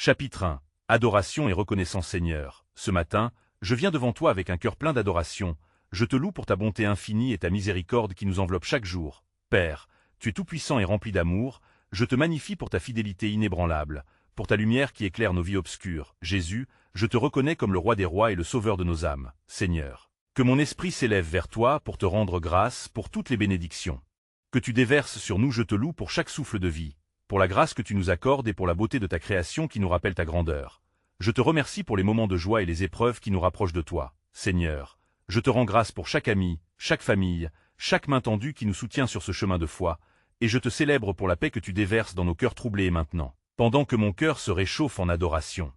Chapitre 1. Adoration et reconnaissance Seigneur. Ce matin, je viens devant toi avec un cœur plein d'adoration. Je te loue pour ta bonté infinie et ta miséricorde qui nous enveloppe chaque jour. Père, tu es tout-puissant et rempli d'amour. Je te magnifie pour ta fidélité inébranlable, pour ta lumière qui éclaire nos vies obscures. Jésus, je te reconnais comme le roi des rois et le sauveur de nos âmes. Seigneur, que mon esprit s'élève vers toi pour te rendre grâce pour toutes les bénédictions que tu déverses sur nous. Je te loue pour chaque souffle de vie, pour la grâce que tu nous accordes et pour la beauté de ta création qui nous rappelle ta grandeur. Je te remercie pour les moments de joie et les épreuves qui nous rapprochent de toi. Seigneur, je te rends grâce pour chaque ami, chaque famille, chaque main tendue qui nous soutient sur ce chemin de foi, et je te célèbre pour la paix que tu déverses dans nos cœurs troublés et maintenant, pendant que mon cœur se réchauffe en adoration.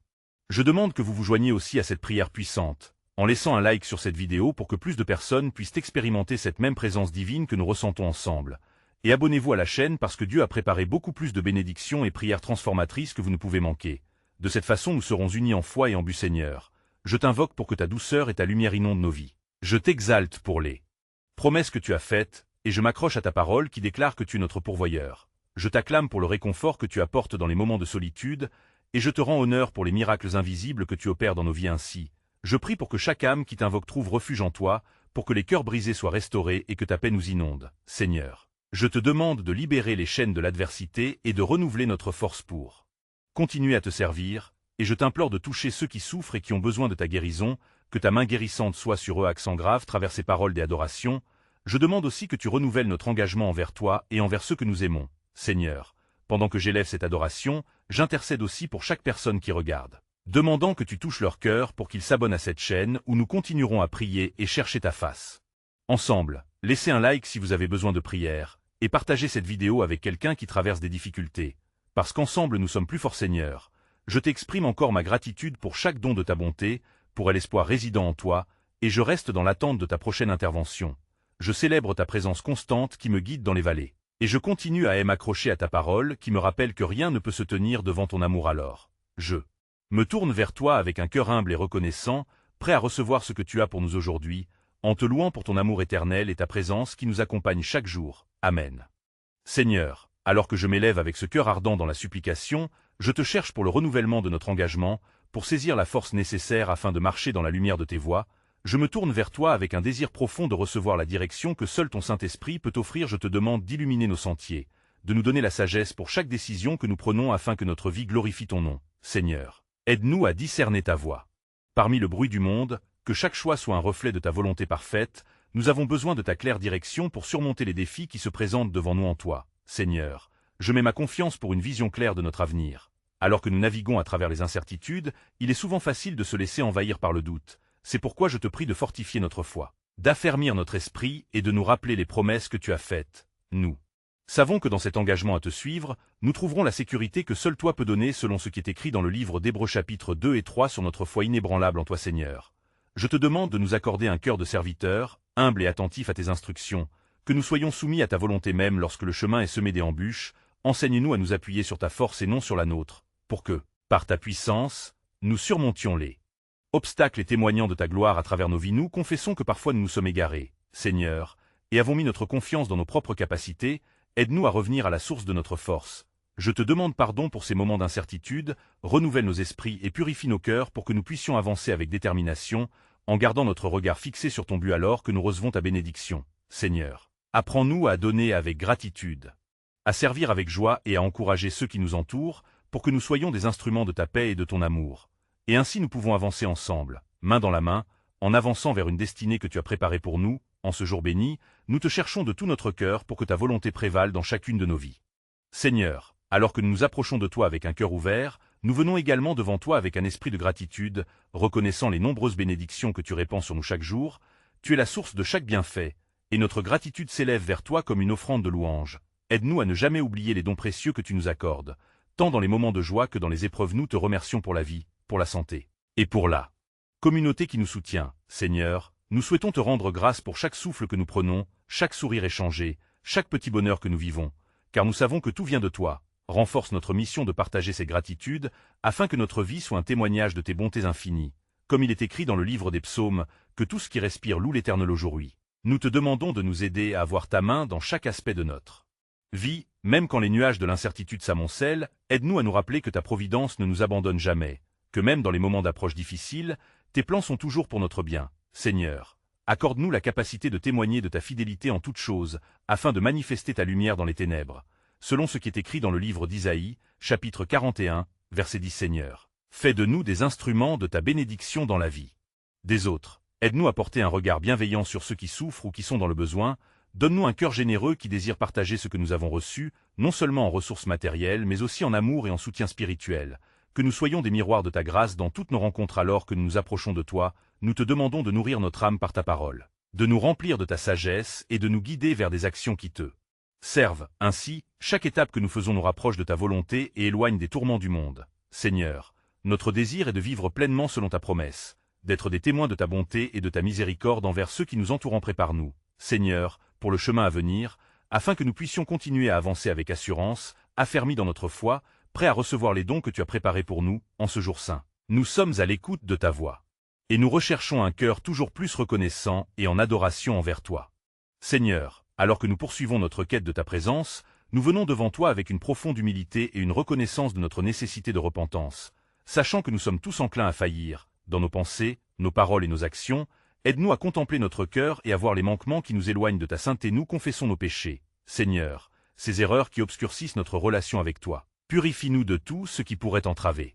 Je demande que vous vous joigniez aussi à cette prière puissante, en laissant un like sur cette vidéo pour que plus de personnes puissent expérimenter cette même présence divine que nous ressentons ensemble. Et abonnez-vous à la chaîne parce que Dieu a préparé beaucoup plus de bénédictions et prières transformatrices que vous ne pouvez manquer. De cette façon nous serons unis en foi et en but. Seigneur, je t'invoque pour que ta douceur et ta lumière inondent nos vies. Je t'exalte pour les promesses que tu as faites, et je m'accroche à ta parole qui déclare que tu es notre pourvoyeur. Je t'acclame pour le réconfort que tu apportes dans les moments de solitude, et je te rends honneur pour les miracles invisibles que tu opères dans nos vies ainsi. Je prie pour que chaque âme qui t'invoque trouve refuge en toi, pour que les cœurs brisés soient restaurés et que ta paix nous inonde. Seigneur, je te demande de libérer les chaînes de l'adversité et de renouveler notre force pour continuer à te servir, et je t'implore de toucher ceux qui souffrent et qui ont besoin de ta guérison, que ta main guérissante soit sur eux. Accent grave travers ces paroles des adorations. Je demande aussi que tu renouvelles notre engagement envers toi et envers ceux que nous aimons. Seigneur, pendant que j'élève cette adoration, j'intercède aussi pour chaque personne qui regarde, demandant que tu touches leur cœur pour qu'ils s'abonnent à cette chaîne où nous continuerons à prier et chercher ta face. Ensemble, laissez un like si vous avez besoin de prière, et partagez cette vidéo avec quelqu'un qui traverse des difficultés. Parce qu'ensemble nous sommes plus forts. Seigneur, je t'exprime encore ma gratitude pour chaque don de ta bonté, pour l'espoir résidant en toi, et je reste dans l'attente de ta prochaine intervention. Je célèbre ta présence constante qui me guide dans les vallées, et je continue à m'accrocher à ta parole qui me rappelle que rien ne peut se tenir devant ton amour. Alors, je me tourne vers toi avec un cœur humble et reconnaissant, prêt à recevoir ce que tu as pour nous aujourd'hui, en te louant pour ton amour éternel et ta présence qui nous accompagne chaque jour. Amen. Seigneur, alors que je m'élève avec ce cœur ardent dans la supplication, je te cherche pour le renouvellement de notre engagement, pour saisir la force nécessaire afin de marcher dans la lumière de tes voies. Je me tourne vers toi avec un désir profond de recevoir la direction que seul ton Saint-Esprit peut offrir. Je te demande d'illuminer nos sentiers, de nous donner la sagesse pour chaque décision que nous prenons afin que notre vie glorifie ton nom. Seigneur, aide-nous à discerner ta voix. Parmi le bruit du monde, que chaque choix soit un reflet de ta volonté parfaite. Nous avons besoin de ta claire direction pour surmonter les défis qui se présentent devant nous en toi. Seigneur, je mets ma confiance pour une vision claire de notre avenir. Alors que nous naviguons à travers les incertitudes, il est souvent facile de se laisser envahir par le doute. C'est pourquoi je te prie de fortifier notre foi, d'affermir notre esprit et de nous rappeler les promesses que tu as faites. Nous savons que dans cet engagement à te suivre, nous trouverons la sécurité que seul toi peux donner selon ce qui est écrit dans le livre d'Hébreux chapitres 2 et 3 sur notre foi inébranlable en toi. Seigneur, je te demande de nous accorder un cœur de serviteur, humble et attentif à tes instructions, que nous soyons soumis à ta volonté même lorsque le chemin est semé d'embûches. Enseigne-nous à nous appuyer sur ta force et non sur la nôtre, pour que, par ta puissance, nous surmontions les obstacles et témoignant de ta gloire à travers nos vies. Nous confessons que parfois nous nous sommes égarés, Seigneur, et avons mis notre confiance dans nos propres capacités. Aide-nous à revenir à la source de notre force. Je te demande pardon pour ces moments d'incertitude, renouvelle nos esprits et purifie nos cœurs pour que nous puissions avancer avec détermination, en gardant notre regard fixé sur ton but alors que nous recevons ta bénédiction. Seigneur, apprends-nous à donner avec gratitude, à servir avec joie et à encourager ceux qui nous entourent, pour que nous soyons des instruments de ta paix et de ton amour. Et ainsi nous pouvons avancer ensemble, main dans la main, en avançant vers une destinée que tu as préparée pour nous. En ce jour béni, nous te cherchons de tout notre cœur pour que ta volonté prévale dans chacune de nos vies. Seigneur, alors que nous nous approchons de toi avec un cœur ouvert, nous venons également devant toi avec un esprit de gratitude, reconnaissant les nombreuses bénédictions que tu répands sur nous chaque jour. Tu es la source de chaque bienfait, et notre gratitude s'élève vers toi comme une offrande de louange. Aide-nous à ne jamais oublier les dons précieux que tu nous accordes, tant dans les moments de joie que dans les épreuves. Nous te remercions pour la vie, pour la santé, et pour la communauté qui nous soutient. Seigneur, nous souhaitons te rendre grâce pour chaque souffle que nous prenons, chaque sourire échangé, chaque petit bonheur que nous vivons, car nous savons que tout vient de toi. Renforce notre mission de partager ces gratitudes, afin que notre vie soit un témoignage de tes bontés infinies. Comme il est écrit dans le livre des psaumes, que tout ce qui respire loue l'Éternel aujourd'hui. Nous te demandons de nous aider à avoir ta main dans chaque aspect de notre Vie, même quand les nuages de l'incertitude s'amoncellent, aide-nous à nous rappeler que ta providence ne nous abandonne jamais, que même dans les moments d'approche difficiles, tes plans sont toujours pour notre bien. Seigneur, accorde-nous la capacité de témoigner de ta fidélité en toutes choses, afin de manifester ta lumière dans les ténèbres, selon ce qui est écrit dans le livre d'Isaïe, chapitre 41, verset 10. Seigneur, fais de nous des instruments de ta bénédiction dans la vie des autres. Aide-nous à porter un regard bienveillant sur ceux qui souffrent ou qui sont dans le besoin. Donne-nous un cœur généreux qui désire partager ce que nous avons reçu, non seulement en ressources matérielles, mais aussi en amour et en soutien spirituel. Que nous soyons des miroirs de ta grâce dans toutes nos rencontres alors que nous nous approchons de toi. Nous te demandons de nourrir notre âme par ta parole, de nous remplir de ta sagesse et de nous guider vers des actions qui te servent. Ainsi, chaque étape que nous faisons nous rapproche de ta volonté et éloigne des tourments du monde. Seigneur, notre désir est de vivre pleinement selon ta promesse, d'être des témoins de ta bonté et de ta miséricorde envers ceux qui nous entourent. Prépare-nous, Seigneur, pour le chemin à venir, afin que nous puissions continuer à avancer avec assurance, affermis dans notre foi, prêts à recevoir les dons que tu as préparés pour nous, en ce jour saint. Nous sommes à l'écoute de ta voix. Et nous recherchons un cœur toujours plus reconnaissant et en adoration envers toi. Seigneur, alors que nous poursuivons notre quête de ta présence, nous venons devant toi avec une profonde humilité et une reconnaissance de notre nécessité de repentance, sachant que nous sommes tous enclins à faillir, dans nos pensées, nos paroles et nos actions. Aide-nous à contempler notre cœur et à voir les manquements qui nous éloignent de ta sainteté. Nous confessons nos péchés, Seigneur, ces erreurs qui obscurcissent notre relation avec toi. Purifie-nous de tout ce qui pourrait entraver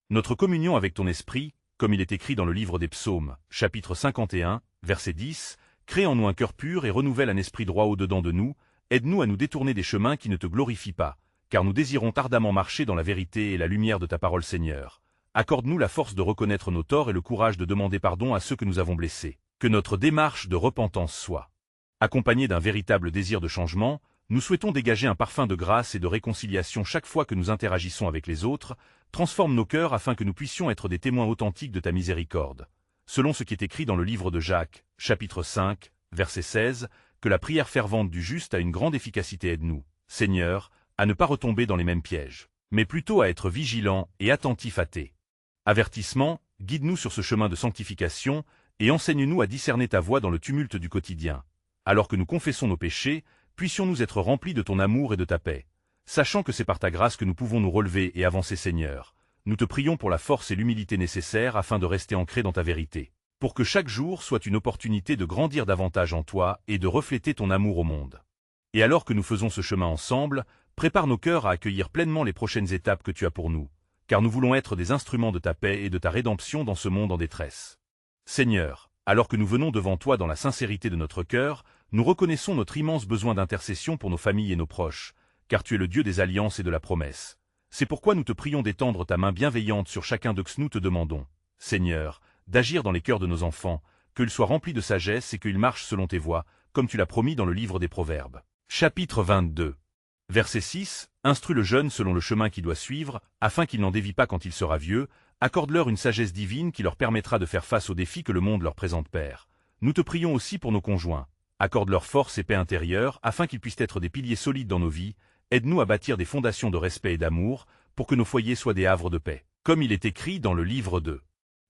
notre communion avec ton esprit, comme il est écrit dans le livre des Psaumes, chapitre 51, verset 10, crée en nous un cœur pur et renouvelle un esprit droit au-dedans de nous. Aide-nous à nous détourner des chemins qui ne te glorifient pas, car nous désirons ardemment marcher dans la vérité et la lumière de ta parole. Seigneur, accorde-nous la force de reconnaître nos torts et le courage de demander pardon à ceux que nous avons blessés. Que notre démarche de repentance soit accompagnée d'un véritable désir de changement. Nous souhaitons dégager un parfum de grâce et de réconciliation chaque fois que nous interagissons avec les autres. Transforme nos cœurs afin que nous puissions être des témoins authentiques de ta miséricorde. Selon ce qui est écrit dans le livre de Jacques, chapitre 5, verset 16, que la prière fervente du juste a une grande efficacité. Aide-nous, Seigneur, à ne pas retomber dans les mêmes pièges, mais plutôt à être vigilants et attentifs à tes avertissements. Guide-nous sur ce chemin de sanctification et enseigne-nous à discerner ta voix dans le tumulte du quotidien. Alors que nous confessons nos péchés, puissions-nous être remplis de ton amour et de ta paix, sachant que c'est par ta grâce que nous pouvons nous relever et avancer. Seigneur, nous te prions pour la force et l'humilité nécessaires afin de rester ancrés dans ta vérité, pour que chaque jour soit une opportunité de grandir davantage en toi et de refléter ton amour au monde. Et alors que nous faisons ce chemin ensemble, prépare nos cœurs à accueillir pleinement les prochaines étapes que tu as pour nous, car nous voulons être des instruments de ta paix et de ta rédemption dans ce monde en détresse. Seigneur, alors que nous venons devant toi dans la sincérité de notre cœur, nous reconnaissons notre immense besoin d'intercession pour nos familles et nos proches, car tu es le Dieu des alliances et de la promesse. C'est pourquoi nous te prions d'étendre ta main bienveillante sur chacun d'eux. Nous te demandons, Seigneur, d'agir dans les cœurs de nos enfants, qu'ils soient remplis de sagesse et qu'ils marchent selon tes voies, comme tu l'as promis dans le livre des Proverbes. Chapitre 22. Verset 6, instruis le jeune selon le chemin qu'il doit suivre, afin qu'il n'en dévie pas quand il sera vieux. Accorde-leur une sagesse divine qui leur permettra de faire face aux défis que le monde leur présente. Père, nous te prions aussi pour nos conjoints. Accorde-leur force et paix intérieure, afin qu'ils puissent être des piliers solides dans nos vies. Aide-nous à bâtir des fondations de respect et d'amour, pour que nos foyers soient des havres de paix. Comme il est écrit dans le livre de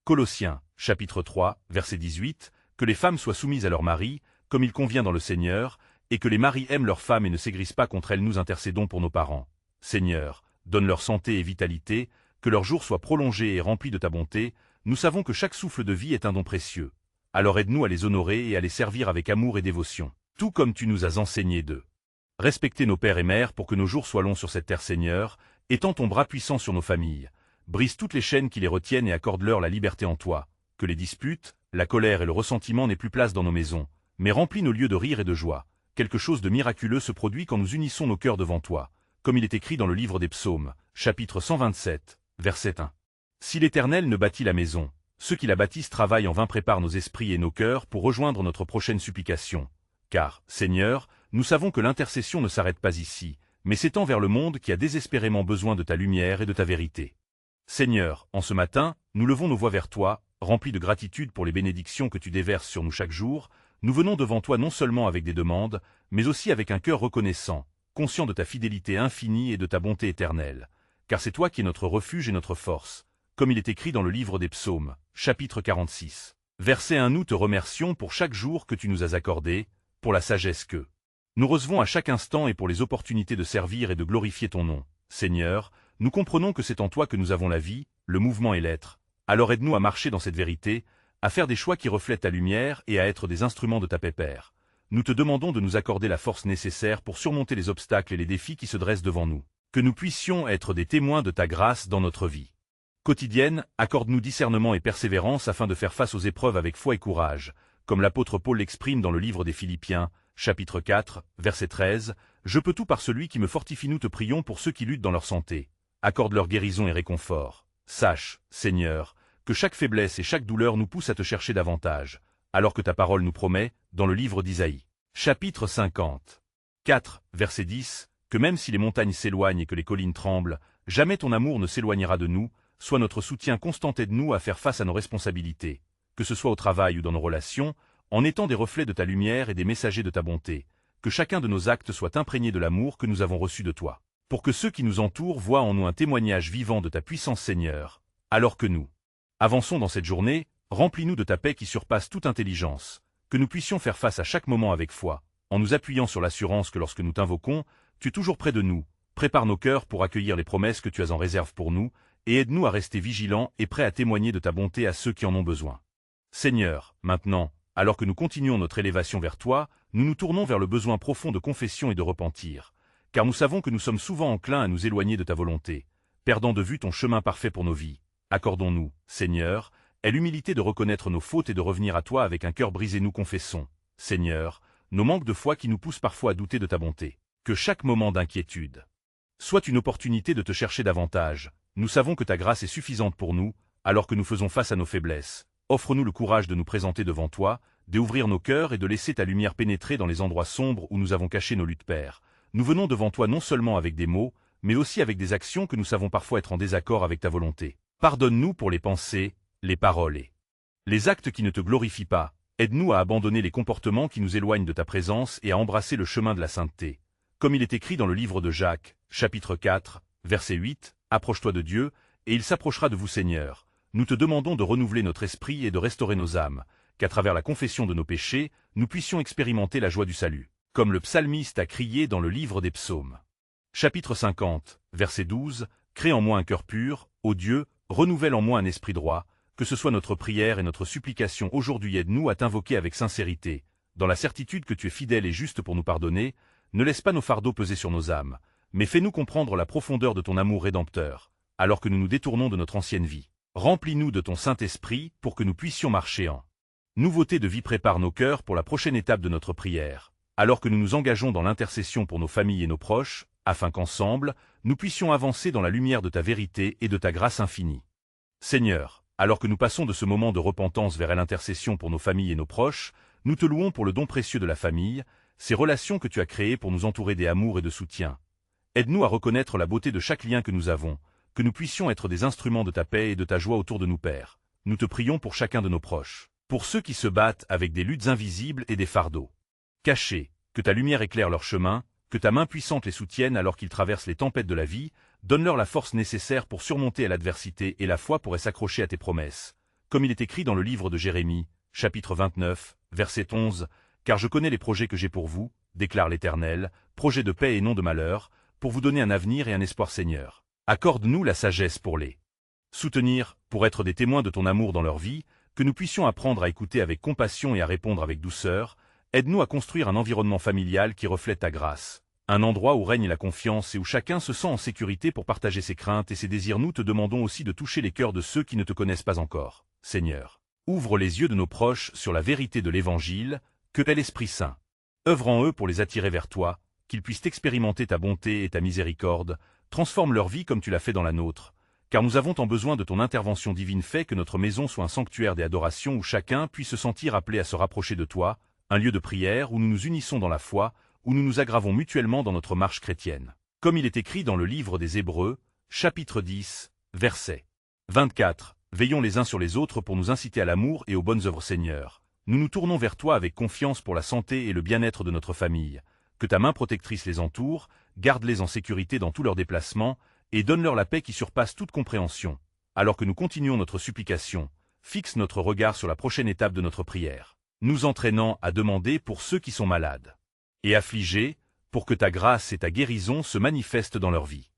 Colossiens, chapitre 3, verset 18, que les femmes soient soumises à leurs maris, comme il convient dans le Seigneur, et que les maris aiment leurs femmes et ne s'aigrissent pas contre elles. Nous intercédons pour nos parents. Seigneur, donne-leur santé et vitalité, que leurs jours soient prolongés et remplis de ta bonté. Nous savons que chaque souffle de vie est un don précieux. Alors aide-nous à les honorer et à les servir avec amour et dévotion, tout comme tu nous as enseigné de respecter nos pères et mères pour que nos jours soient longs sur cette terre. Seigneur, étends ton bras puissant sur nos familles, brise toutes les chaînes qui les retiennent et accorde-leur la liberté en toi, que les disputes, la colère et le ressentiment n'aient plus place dans nos maisons, mais remplis nos lieux de rire et de joie. Quelque chose de miraculeux se produit quand nous unissons nos cœurs devant toi, comme il est écrit dans le livre des Psaumes, chapitre 127, verset 1. Si l'Éternel ne bâtit la maison, ceux qui la bâtissent travaillent en vain. Prépare nos esprits et nos cœurs pour rejoindre notre prochaine supplication. Car, Seigneur, nous savons que l'intercession ne s'arrête pas ici, mais s'étend vers le monde qui a désespérément besoin de ta lumière et de ta vérité. Seigneur, en ce matin, nous levons nos voix vers toi, remplis de gratitude pour les bénédictions que tu déverses sur nous chaque jour. Nous venons devant toi non seulement avec des demandes, mais aussi avec un cœur reconnaissant, conscient de ta fidélité infinie et de ta bonté éternelle. Car c'est toi qui es notre refuge et notre force, comme il est écrit dans le livre des Psaumes, chapitre 46. Verset 1. Nous te remercions pour chaque jour que tu nous as accordé, pour la sagesse que Nous recevons à chaque instant et pour les opportunités de servir et de glorifier ton nom. Seigneur, nous comprenons que c'est en toi que nous avons la vie, le mouvement et l'être. Alors aide-nous à marcher dans cette vérité, à faire des choix qui reflètent ta lumière et à être des instruments de ta paix, Père. Nous te demandons de nous accorder la force nécessaire pour surmonter les obstacles et les défis qui se dressent devant nous. Que nous puissions être des témoins de ta grâce dans notre vie quotidienne, accorde-nous discernement et persévérance afin de faire face aux épreuves avec foi et courage, comme l'apôtre Paul l'exprime dans le livre des Philippiens, chapitre 4, verset 13, « Je peux tout par celui qui me fortifie. » Nous te prions pour ceux qui luttent dans leur santé. Accorde leur guérison et réconfort. Sache, Seigneur, que chaque faiblesse et chaque douleur nous pousse à te chercher davantage, alors que ta parole nous promet, dans le livre d'Isaïe, chapitre 50, 4, verset 10, que même si les montagnes s'éloignent et que les collines tremblent, jamais ton amour ne s'éloignera de nous. Sois notre soutien constant, aide-nous à faire face à nos responsabilités, que ce soit au travail ou dans nos relations, en étant des reflets de ta lumière et des messagers de ta bonté, que chacun de nos actes soit imprégné de l'amour que nous avons reçu de toi, pour que ceux qui nous entourent voient en nous un témoignage vivant de ta puissance, Seigneur, alors que nous avançons dans cette journée, remplis-nous de ta paix qui surpasse toute intelligence, que nous puissions faire face à chaque moment avec foi, en nous appuyant sur l'assurance que lorsque nous t'invoquons, tu es toujours près de nous. Prépare nos cœurs pour accueillir les promesses que tu as en réserve pour nous, et aide-nous à rester vigilants et prêts à témoigner de ta bonté à ceux qui en ont besoin. Seigneur, maintenant, alors que nous continuons notre élévation vers toi, nous nous tournons vers le besoin profond de confession et de repentir, car nous savons que nous sommes souvent enclins à nous éloigner de ta volonté, perdant de vue ton chemin parfait pour nos vies. Accordons-nous, Seigneur, aie l'humilité de reconnaître nos fautes et de revenir à toi avec un cœur brisé. Nous confessons, Seigneur, nos manques de foi qui nous poussent parfois à douter de ta bonté. Que chaque moment d'inquiétude soit une opportunité de te chercher davantage. Nous savons que ta grâce est suffisante pour nous, alors que nous faisons face à nos faiblesses. Offre-nous le courage de nous présenter devant toi, d'ouvrir nos cœurs et de laisser ta lumière pénétrer dans les endroits sombres où nous avons caché nos luttes, Père. Nous venons devant toi non seulement avec des mots, mais aussi avec des actions que nous savons parfois être en désaccord avec ta volonté. Pardonne-nous pour les pensées, les paroles et les actes qui ne te glorifient pas. Aide-nous à abandonner les comportements qui nous éloignent de ta présence et à embrasser le chemin de la sainteté. Comme il est écrit dans le livre de Jacques, chapitre 4, verset 8, « Approche-toi de Dieu, et il s'approchera de vous, Seigneur. » Nous te demandons de renouveler notre esprit et de restaurer nos âmes, qu'à travers la confession de nos péchés, nous puissions expérimenter la joie du salut, comme le psalmiste a crié dans le livre des psaumes. Chapitre 50, verset 12, « Crée en moi un cœur pur, ô Dieu, renouvelle en moi un esprit droit. » Que ce soit notre prière et notre supplication aujourd'hui, aide-nous à t'invoquer avec sincérité, dans la certitude que tu es fidèle et juste pour nous pardonner. Ne laisse pas nos fardeaux peser sur nos âmes, mais fais-nous comprendre la profondeur de ton amour rédempteur, alors que nous nous détournons de notre ancienne vie. Remplis-nous de ton Saint-Esprit pour que nous puissions marcher en nouveauté de vie. Prépare nos cœurs pour la prochaine étape de notre prière, alors que nous nous engageons dans l'intercession pour nos familles et nos proches, afin qu'ensemble, nous puissions avancer dans la lumière de ta vérité et de ta grâce infinie. Seigneur, alors que nous passons de ce moment de repentance vers l'intercession pour nos familles et nos proches, nous te louons pour le don précieux de la famille, ces relations que tu as créées pour nous entourer d'amour et de soutien. Aide-nous à reconnaître la beauté de chaque lien que nous avons, que nous puissions être des instruments de ta paix et de ta joie autour de nous, Père. Nous te prions pour chacun de nos proches, pour ceux qui se battent avec des luttes invisibles et des fardeaux cachés, que ta lumière éclaire leur chemin, que ta main puissante les soutienne alors qu'ils traversent les tempêtes de la vie. Donne-leur la force nécessaire pour surmonter l'adversité et la foi pourrait s'accrocher à tes promesses. Comme il est écrit dans le livre de Jérémie, chapitre 29, verset 11, « Car je connais les projets que j'ai pour vous, déclare l'Éternel, projets de paix et non de malheur, pour vous donner un avenir et un espoir. Seigneur. Accorde-nous la sagesse pour les soutenir, pour être des témoins de ton amour dans leur vie, que nous puissions apprendre à écouter avec compassion et à répondre avec douceur. Aide-nous à construire un environnement familial qui reflète ta grâce. Un endroit où règne la confiance et où chacun se sent en sécurité pour partager ses craintes et ses désirs. Nous te demandons aussi de toucher les cœurs de ceux qui ne te connaissent pas encore. Seigneur, ouvre les yeux de nos proches sur la vérité de l'Évangile, que tel Esprit Saint œuvre en eux pour les attirer vers toi, qu'ils puissent expérimenter ta bonté et ta miséricorde. Transforme leur vie comme tu l'as fait dans la nôtre, car nous avons tant besoin de ton intervention divine. Fais que notre maison soit un sanctuaire d'adoration où chacun puisse se sentir appelé à se rapprocher de toi, un lieu de prière où nous nous unissons dans la foi, où nous nous aggravons mutuellement dans notre marche chrétienne. Comme il est écrit dans le livre des Hébreux, chapitre 10, verset 24, « Veillons les uns sur les autres pour nous inciter à l'amour et aux bonnes œuvres. Seigneur. Nous nous tournons vers toi avec confiance pour la santé et le bien-être de notre famille. Que ta main protectrice les entoure, garde-les en sécurité dans tous leurs déplacements, et donne-leur la paix qui surpasse toute compréhension. Alors que nous continuons notre supplication, fixe notre regard sur la prochaine étape de notre prière, nous entraînant à demander pour ceux qui sont malades et affligés, pour que ta grâce et ta guérison se manifestent dans leur vie.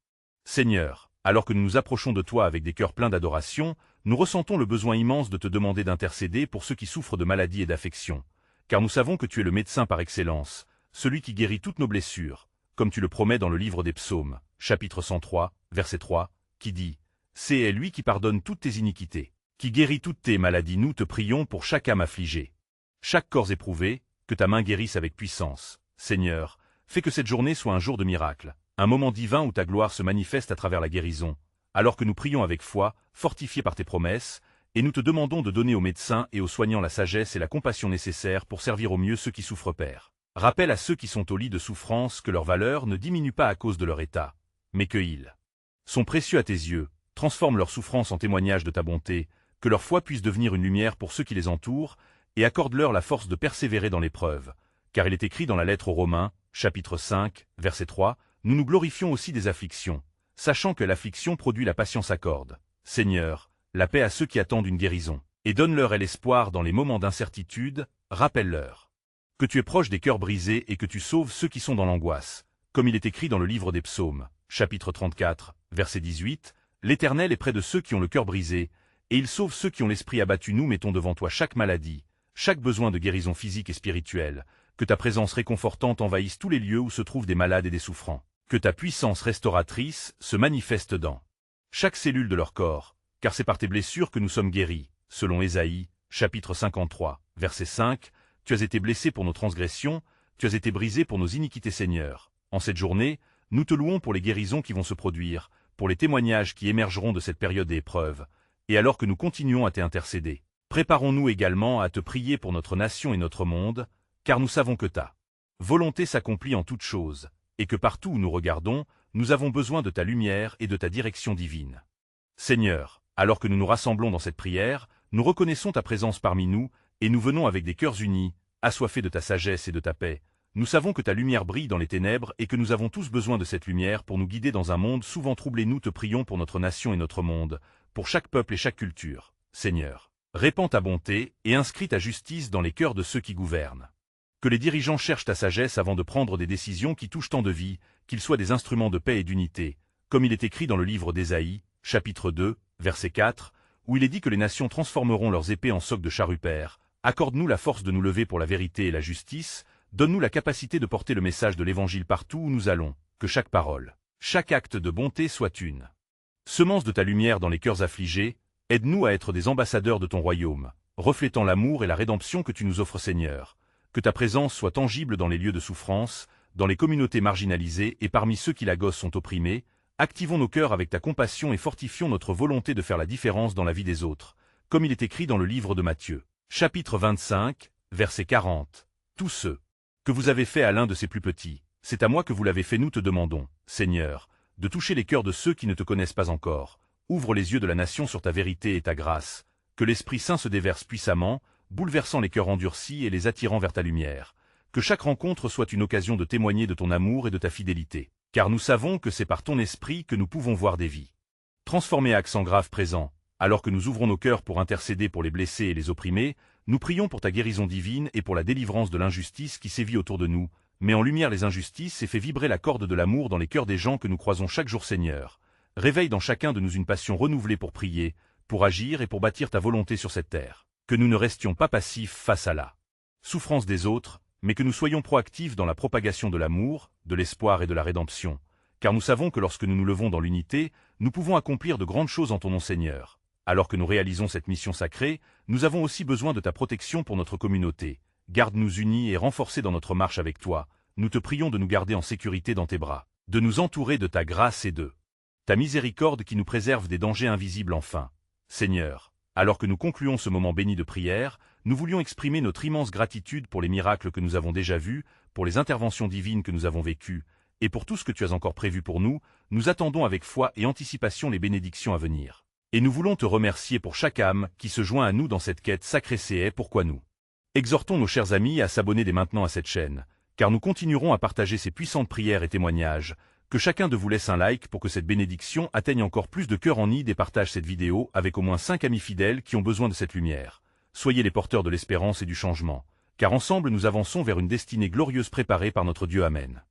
Seigneur, alors que nous nous approchons de toi avec des cœurs pleins d'adoration, nous ressentons le besoin immense de te demander d'intercéder pour ceux qui souffrent de maladies et d'affections, car nous savons que tu es le médecin par excellence, celui qui guérit toutes nos blessures, comme tu le promets dans le livre des Psaumes, chapitre 103, verset 3, qui dit « C'est lui qui pardonne toutes tes iniquités, qui guérit toutes tes maladies. Nous te prions pour chaque âme affligée, chaque corps éprouvé, que ta main guérisse avec puissance. Seigneur, fais que cette journée soit un jour de miracle, un moment divin où ta gloire se manifeste à travers la guérison, alors que nous prions avec foi, fortifiés par tes promesses, et nous te demandons de donner aux médecins et aux soignants la sagesse et la compassion nécessaires pour servir au mieux ceux qui souffrent, Père. Rappelle à ceux qui sont au lit de souffrance que leur valeur ne diminue pas à cause de leur état, mais qu'ils sont précieux à tes yeux. Transforme leur souffrance en témoignage de ta bonté, que leur foi puisse devenir une lumière pour ceux qui les entourent, et accorde-leur la force de persévérer dans l'épreuve. Car il est écrit dans la lettre aux Romains, chapitre 5, verset 3, « Nous nous glorifions aussi des afflictions, sachant que l'affliction produit la patience accorde. Seigneur, la paix à ceux qui attendent une guérison, et donne-leur l'espoir dans les moments d'incertitude, rappelle-leur que tu es proche des cœurs brisés et que tu sauves ceux qui sont dans l'angoisse. Comme il est écrit dans le livre des Psaumes, chapitre 34, verset 18, « L'Éternel est près de ceux qui ont le cœur brisé, et il sauve ceux qui ont l'esprit abattu. » Nous mettons devant toi chaque maladie, chaque besoin de guérison physique et spirituelle, que ta présence réconfortante envahisse tous les lieux où se trouvent des malades et des souffrants, que ta puissance restauratrice se manifeste dans chaque cellule de leur corps, car c'est par tes blessures que nous sommes guéris, selon Ésaïe, chapitre 53, verset 5, « Tu as été blessé pour nos transgressions, tu as été brisé pour nos iniquités. » Seigneur, en cette journée, nous te louons pour les guérisons qui vont se produire, pour les témoignages qui émergeront de cette période d'épreuve, et alors que nous continuons à t'intercéder, préparons-nous également à te prier pour notre nation et notre monde, car nous savons que ta volonté s'accomplit en toutes choses, et que partout où nous regardons, nous avons besoin de ta lumière et de ta direction divine. Seigneur, alors que nous nous rassemblons dans cette prière, nous reconnaissons ta présence parmi nous, et nous venons avec des cœurs unis, assoiffés de ta sagesse et de ta paix. Nous savons que ta lumière brille dans les ténèbres et que nous avons tous besoin de cette lumière pour nous guider dans un monde souvent troublé. Nous te prions pour notre nation et notre monde, pour chaque peuple et chaque culture. Seigneur, répands ta bonté et inscris ta justice dans les cœurs de ceux qui gouvernent. Que les dirigeants cherchent ta sagesse avant de prendre des décisions qui touchent tant de vies, qu'ils soient des instruments de paix et d'unité, comme il est écrit dans le livre d'Ésaïe, chapitre 2, verset 4, où il est dit que les nations transformeront leurs épées en socs de charupère. Accorde-nous la force de nous lever pour la vérité et la justice, donne-nous la capacité de porter le message de l'Évangile partout où nous allons, que chaque parole, chaque acte de bonté soit une semence de ta lumière dans les cœurs affligés. Aide-nous à être des ambassadeurs de ton royaume, reflétant l'amour et la rédemption que tu nous offres, Seigneur. Que ta présence soit tangible dans les lieux de souffrance, dans les communautés marginalisées et parmi ceux qui la gossent sont opprimés. Activons nos cœurs avec ta compassion et fortifions notre volonté de faire la différence dans la vie des autres, comme il est écrit dans le livre de Matthieu, chapitre 25, verset 40. Tous ceux que vous avez fait à l'un de ces plus petits, c'est à moi que vous l'avez fait. Nous te demandons, Seigneur, de toucher les cœurs de ceux qui ne te connaissent pas encore. Ouvre les yeux de la nation sur ta vérité et ta grâce, que l'Esprit Saint se déverse puissamment, bouleversant les cœurs endurcis et les attirant vers ta lumière. Que chaque rencontre soit une occasion de témoigner de ton amour et de ta fidélité, car nous savons que c'est par ton esprit que nous pouvons voir des vies transformées. Accent grave présent, alors que nous ouvrons nos cœurs pour intercéder pour les blessés et les opprimés, nous prions pour ta guérison divine et pour la délivrance de l'injustice qui sévit autour de nous. Mets en lumière les injustices et fais vibrer la corde de l'amour dans les cœurs des gens que nous croisons chaque jour, Seigneur. Réveille dans chacun de nous une passion renouvelée pour prier, pour agir et pour bâtir ta volonté sur cette terre. Que nous ne restions pas passifs face à la souffrance des autres, mais que nous soyons proactifs dans la propagation de l'amour, de l'espoir et de la rédemption. Car nous savons que lorsque nous nous levons dans l'unité, nous pouvons accomplir de grandes choses en ton nom, Seigneur. Alors que nous réalisons cette mission sacrée, nous avons aussi besoin de ta protection pour notre communauté. Garde-nous unis et renforcés dans notre marche avec toi. Nous te prions de nous garder en sécurité dans tes bras, de nous entourer de ta grâce et de ta miséricorde qui nous préserve des dangers invisibles. Enfin, Seigneur, alors que nous concluons ce moment béni de prière, nous voulions exprimer notre immense gratitude pour les miracles que nous avons déjà vus, pour les interventions divines que nous avons vécues, et pour tout ce que tu as encore prévu pour nous. Nous attendons avec foi et anticipation les bénédictions à venir. Et nous voulons te remercier pour chaque âme qui se joint à nous dans cette quête sacrée. C'est pourquoi nous exhortons nos chers amis à s'abonner dès maintenant à cette chaîne, car nous continuerons à partager ces puissantes prières et témoignages. Que chacun de vous laisse un like pour que cette bénédiction atteigne encore plus de cœurs en nid et partage cette vidéo avec au moins 5 amis fidèles qui ont besoin de cette lumière. Soyez les porteurs de l'espérance et du changement, car ensemble nous avançons vers une destinée glorieuse préparée par notre Dieu. Amen.